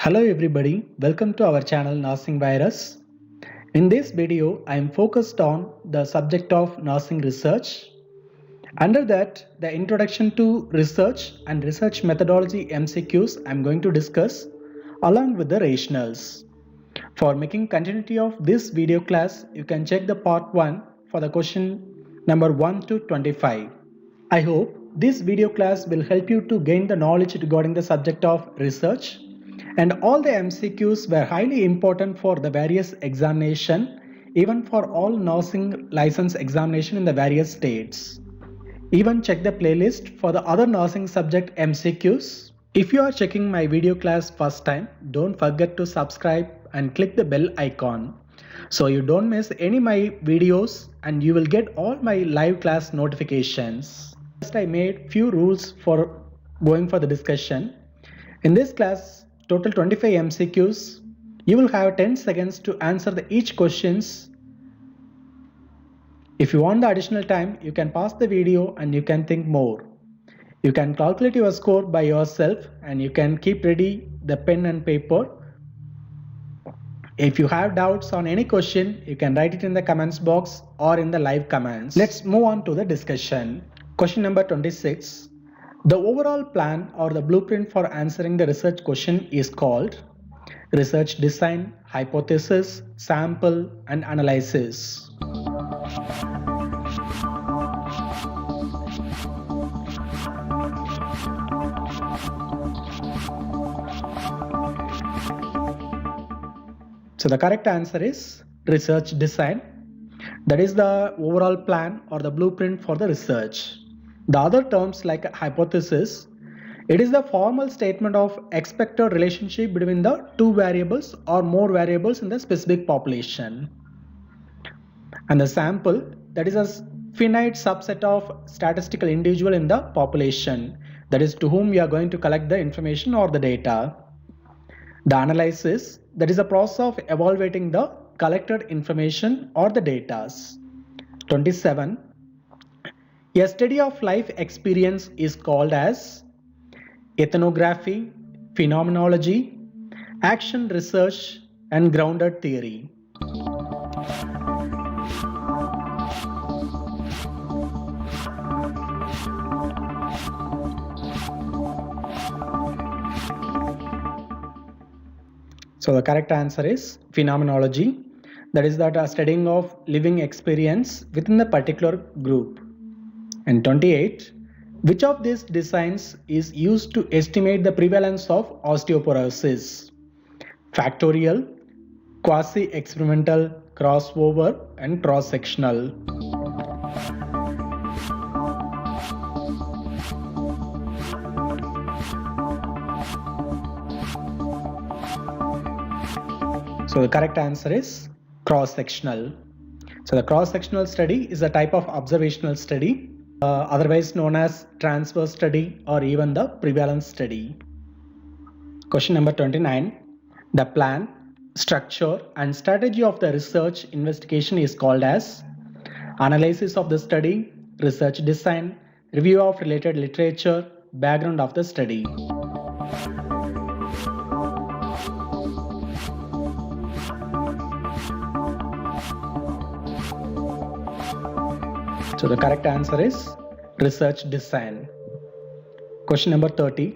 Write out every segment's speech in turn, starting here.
Hello everybody, welcome to our channel Nursing Virus. In this video, I am focused on the subject of nursing research. Under that, the introduction to research and research methodology MCQs I am going to discuss along with the rationals. For making continuity of this video class, you can check the part 1 for the question number 1 to 25. I hope this video class will help you to gain the knowledge regarding the subject of research, and all the MCQs were highly important for the various examination, even for all nursing license examination in the various states. Even check the playlist for the other nursing subject MCQs. If you are checking my video class first time, don't forget to subscribe and click the bell icon so you don't miss any my videos and you will get all my live class notifications. First, I made few rules for going for the discussion. In this class, total 25 MCQs, you will have 10 seconds to answer each questions. If you want the additional time, you can pause the video and you can think more. You can calculate your score by yourself and you can keep ready the pen and paper. If you have doubts on any question, you can write it in the comments box or in the live comments. Let's move on to the discussion. Question number 26. The overall plan or the blueprint for answering the research question is called research design, hypothesis, sample, and analysis. So the correct answer is research design. That is the overall plan or the blueprint for the research. The other terms like hypothesis, it is the formal statement of expected relationship between the two variables or more variables in the specific population. And the sample, that is a finite subset of statistical individual in the population, that is to whom we are going to collect the information or the data. The analysis, that is a process of evaluating the collected information or the data. 27. A study of life experience is called as ethnography, phenomenology, action research, and grounded theory. So the correct answer is phenomenology. That is that studying of living experience within the particular group. And 28. Which of these designs is used to estimate the prevalence of osteoporosis? Factorial, quasi-experimental, crossover, and cross-sectional. So the correct answer is cross-sectional. So the cross-sectional study is a type of observational study, otherwise known as transverse study or even the prevalence study. Question number 29. The plan, structure and strategy of the research investigation is called as analysis of the study, research design, review of related literature, background of the study. So the correct answer is research design. Question number 30.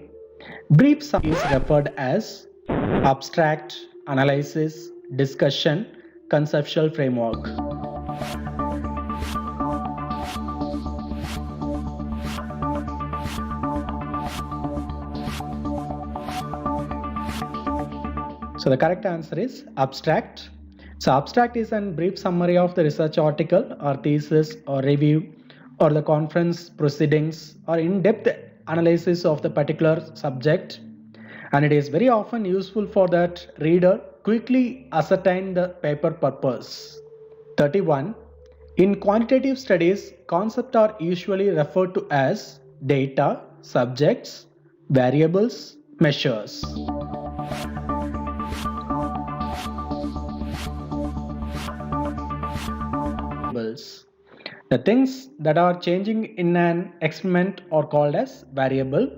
Brief summary is referred as abstract, analysis, discussion, conceptual framework. So the correct answer is abstract. So abstract is a brief summary of the research article or thesis or review or the conference proceedings or in-depth analysis of the particular subject, and it is very often useful for that reader quickly ascertain the paper purpose. 31. In quantitative studies, concepts are usually referred to as data, subjects, variables, measures. The things that are changing in an experiment are called as variable.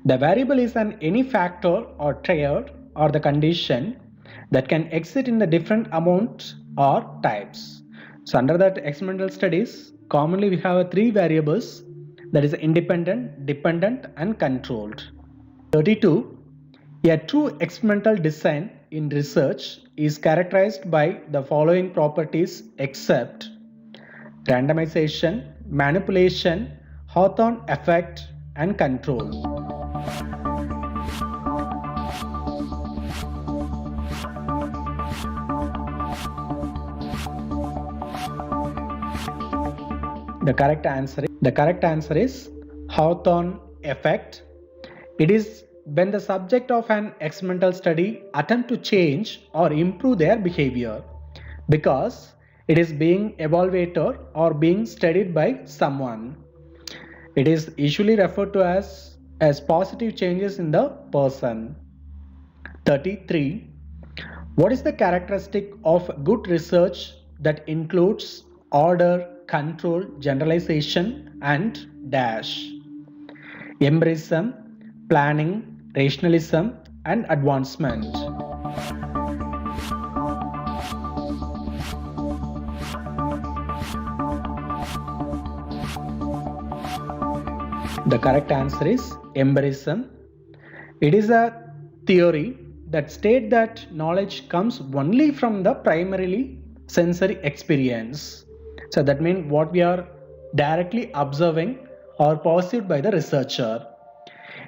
The variable is any factor or triad or the condition that can exist in the different amount or types. So under that experimental studies, commonly we have three variables, that is independent, dependent and controlled. 32. A true experimental design in research is characterized by the following properties except randomization, manipulation, Hawthorne effect and control. The correct answer is Hawthorne effect. It is when the subject of an experimental study attempt to change or improve their behavior because it is being evaluated or being studied by someone. It is usually referred to as positive changes in the person. 33. What is the characteristic of good research that includes order, control, generalization and dash? Empirism, planning, rationalism and advancement. The correct answer is empirism. It is a theory that states that knowledge comes only from the primarily sensory experience. So that means what we are directly observing or perceived by the researcher.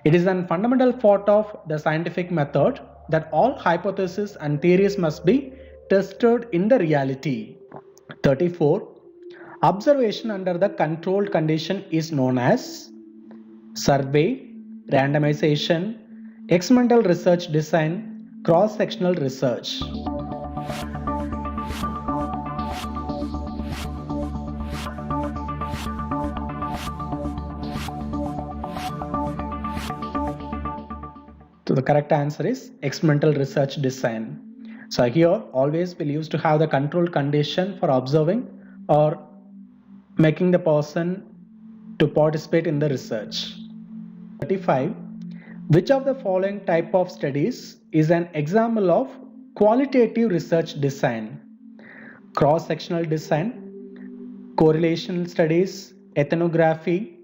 It is a fundamental part of the scientific method that all hypotheses and theories must be tested in the reality. 34. Observation under the controlled condition is known as survey, randomization, experimental research design, cross-sectional research. So the correct answer is experimental research design. So here always we'll use to have the controlled condition for observing or making the person to participate in the research. 35. Which of the following type of studies is an example of qualitative research design? Cross-sectional design, correlational studies, ethnography,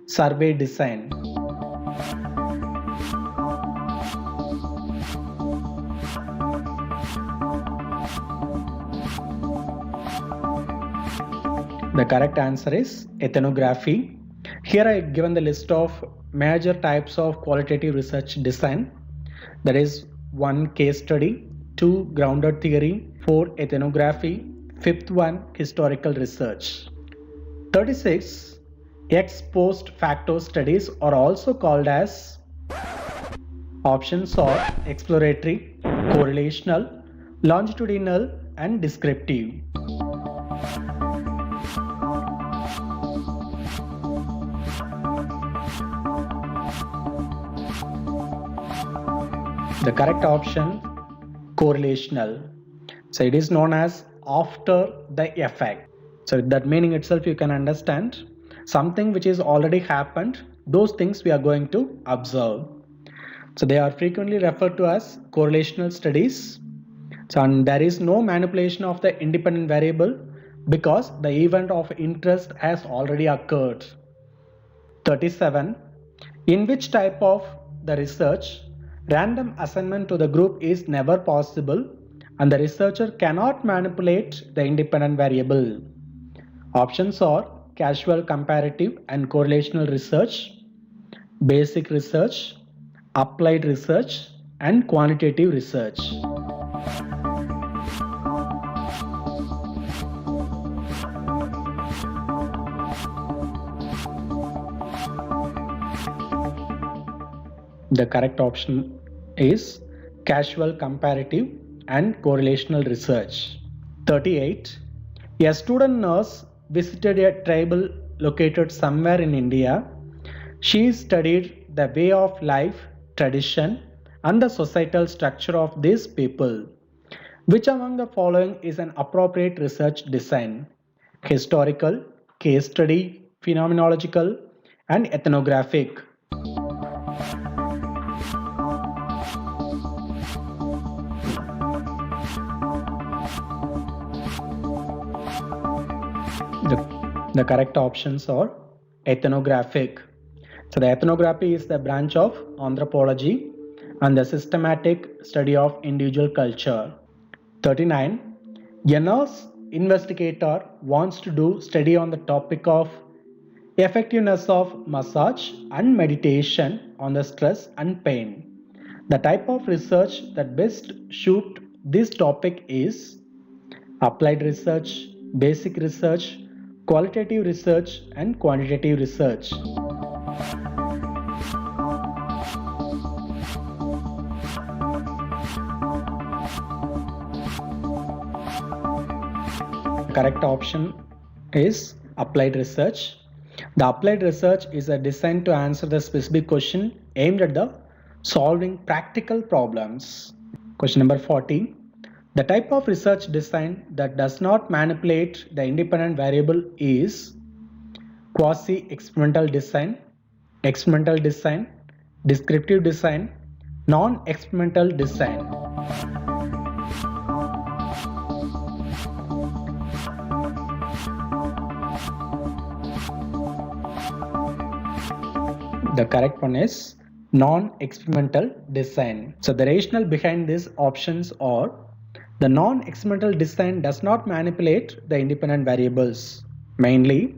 survey design. The correct answer is ethnography. Here I have given the list of major types of qualitative research design. That is 1. Case study, 2. Grounded theory, 4. Ethnography, 5th one historical research. 36. Ex post facto studies are also called as options are exploratory, correlational, longitudinal and descriptive. The correct option, correlational. So it is known as after the effect. So that meaning itself you can understand something which is already happened, those things we are going to observe. So they are frequently referred to as correlational studies. So and there is no manipulation of the independent variable because the event of interest has already occurred. 37. In which type of the research random assignment to the group is never possible and the researcher cannot manipulate the independent variable? Options are casual comparative and correlational research, basic research, applied research and quantitative research. The correct option is casual comparative and correlational research. 38. A student nurse visited a tribal located somewhere in India. She studied the way of life, tradition and the societal structure of these people. Which among the following is an appropriate research design? Historical, case study, phenomenological and ethnographic. The correct options are ethnographic. So the ethnography is the branch of anthropology and the systematic study of individual culture. 39. A nurse investigator wants to do study on the topic of effectiveness of massage and meditation on the stress and pain. The type of research that best suit this topic is applied research, basic research, qualitative research, and quantitative research. The correct option is applied research. The applied research is a design to answer the specific question aimed at the solving practical problems. Question number 40. The type of research design that does not manipulate the independent variable is quasi-experimental design, experimental design, descriptive design, non-experimental design. The correct one is non-experimental design. So the rationale behind these options are: the non-experimental design does not manipulate the independent variables. Mainly,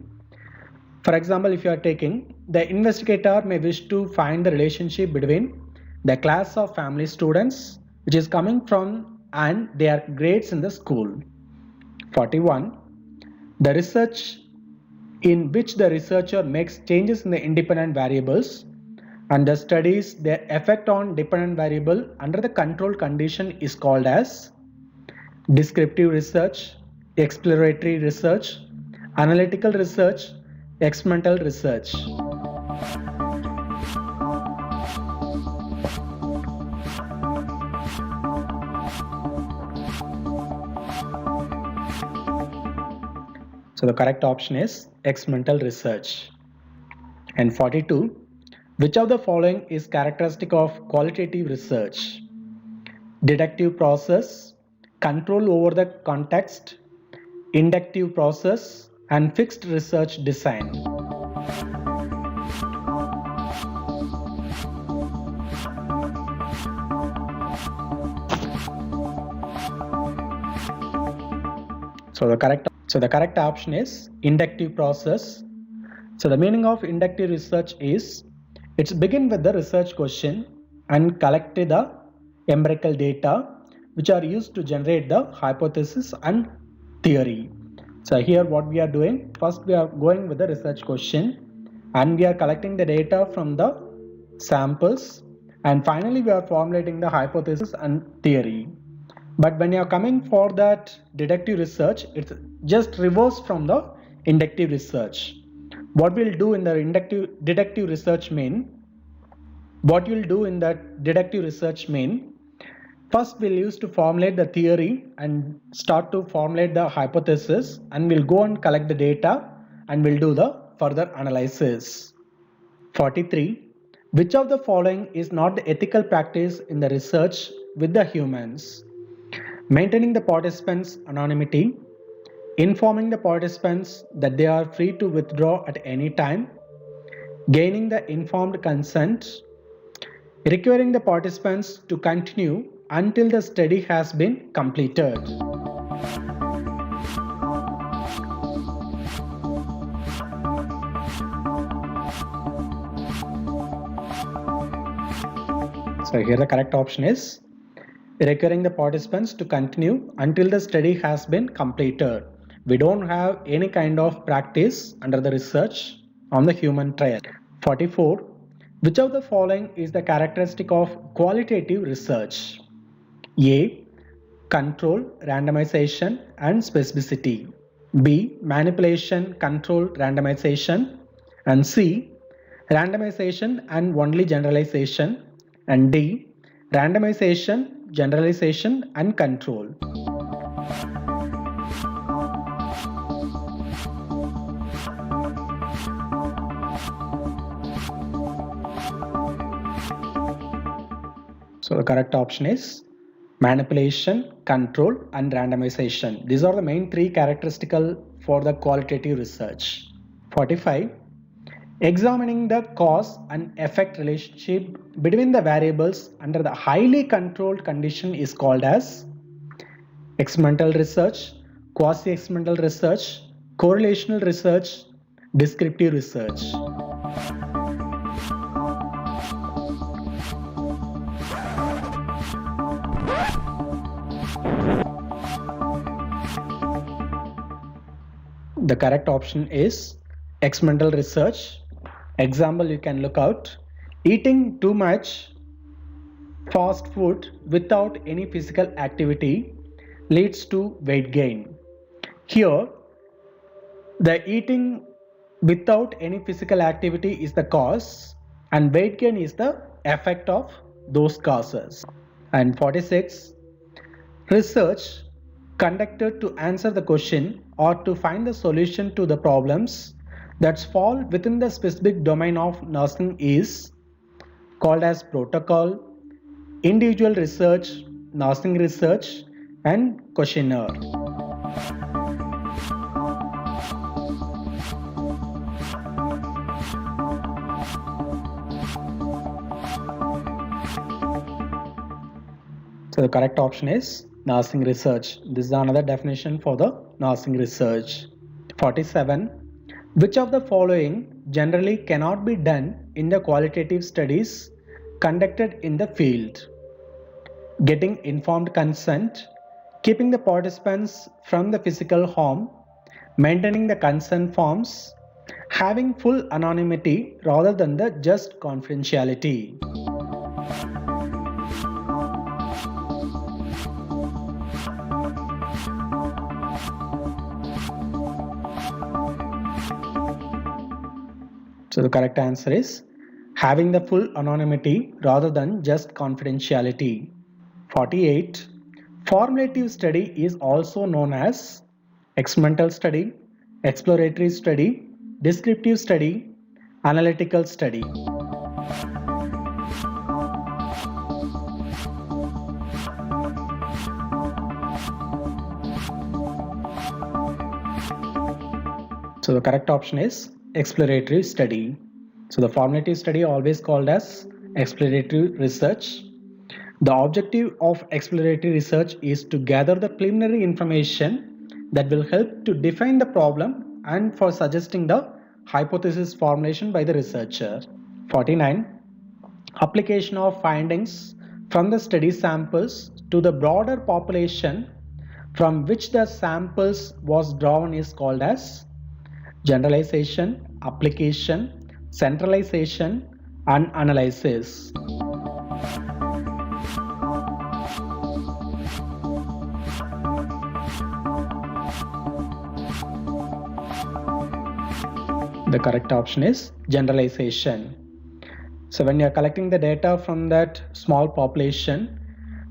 for example, if you are taking, the investigator may wish to find the relationship between the class of family students which is coming from and their grades in the school. 41. The research in which the researcher makes changes in the independent variables and the studies their effect on dependent variable under the control condition is called as descriptive research, exploratory research, analytical research, experimental research. So the correct option is experimental research. And 42. Which of the following is characteristic of qualitative research? Deductive process, control over the context, inductive process, and fixed research design. So the correct option is inductive process. So the meaning of inductive research is it's begin with the research question and collect the empirical data which are used to generate the hypothesis and theory. So here what we are doing, first we are going with the research question and we are collecting the data from the samples and finally we are formulating the hypothesis and theory. But when you are coming for that deductive research, it's just reverse from the inductive research. What we'll do in the deductive research mean, first we'll use to formulate the theory and start to formulate the hypothesis and we'll go and collect the data and we'll do the further analysis. 43. Which of the following is not the ethical practice in the research with the humans? Maintaining the participants' anonymity, informing the participants that they are free to withdraw at any time, gaining the informed consent, requiring the participants to continue until the study has been completed. So here the correct option is requiring the participants to continue until the study has been completed. We don't have any kind of practice under the research on the human trial. 44. Which of the following is the characteristic of qualitative research? A. Control, randomization and specificity. B. Manipulation, control, randomization. And C. Randomization and only generalization. And D. Randomization, generalization and control. So the correct option is manipulation, control and randomization. These are the main three characteristics for the qualitative research. 45. Examining the cause and effect relationship between the variables under the highly controlled condition is called as experimental research, quasi-experimental research, correlational research, descriptive research. The correct option is experimental research. Example you can look out: eating too much fast food without any physical activity leads to weight gain. Here, the eating without any physical activity is the cause and weight gain is the effect of those causes. And 46. Research conducted to answer the question or to find the solution to the problems that fall within the specific domain of nursing is called as protocol, individual research, nursing research, and questionnaire. So the correct option is nursing research. This is another definition for the nursing research. 47. Which of the following generally cannot be done in the qualitative studies conducted in the field? Getting informed consent, keeping the participants from the physical harm, maintaining the consent forms, having full anonymity rather than the just confidentiality. So the correct answer is having the full anonymity rather than just confidentiality. 48. Formative study is also known as experimental study, exploratory study, descriptive study, analytical study. So the correct option is exploratory study. So the formative study always called as exploratory research. The objective of exploratory research is to gather the preliminary information that will help to define the problem and for suggesting the hypothesis formulation by the researcher. 49. Application of findings from the study samples to the broader population from which the samples was drawn is called as generalization, application, centralization, and analysis. The correct option is generalization. So when you are collecting the data from that small population,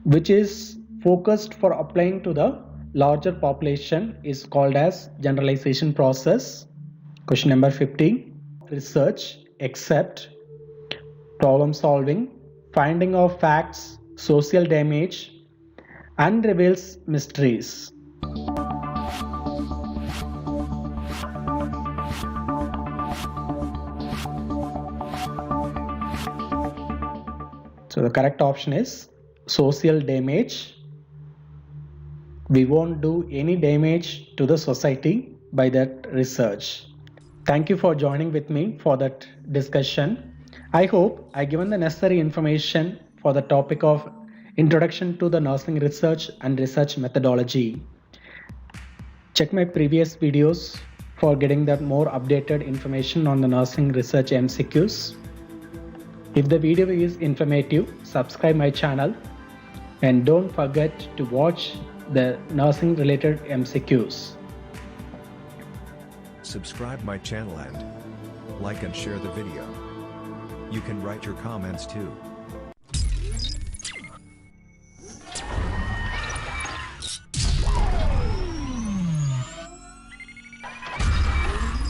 which is focused for applying to the larger population, is called as generalization process. Question number 50. Research except problem solving, finding of facts, social damage, and reveals mysteries. So the correct option is social damage. We won't do any damage to the society by that research. Thank you for joining with me for that discussion. I hope I given the necessary information for the topic of Introduction to the Nursing Research and Research Methodology. Check my previous videos for getting that more updated information on the nursing research MCQs. If the video is informative, subscribe my channel and don't forget to watch the nursing related MCQs. Subscribe my channel and like and share the video. You can write your comments too.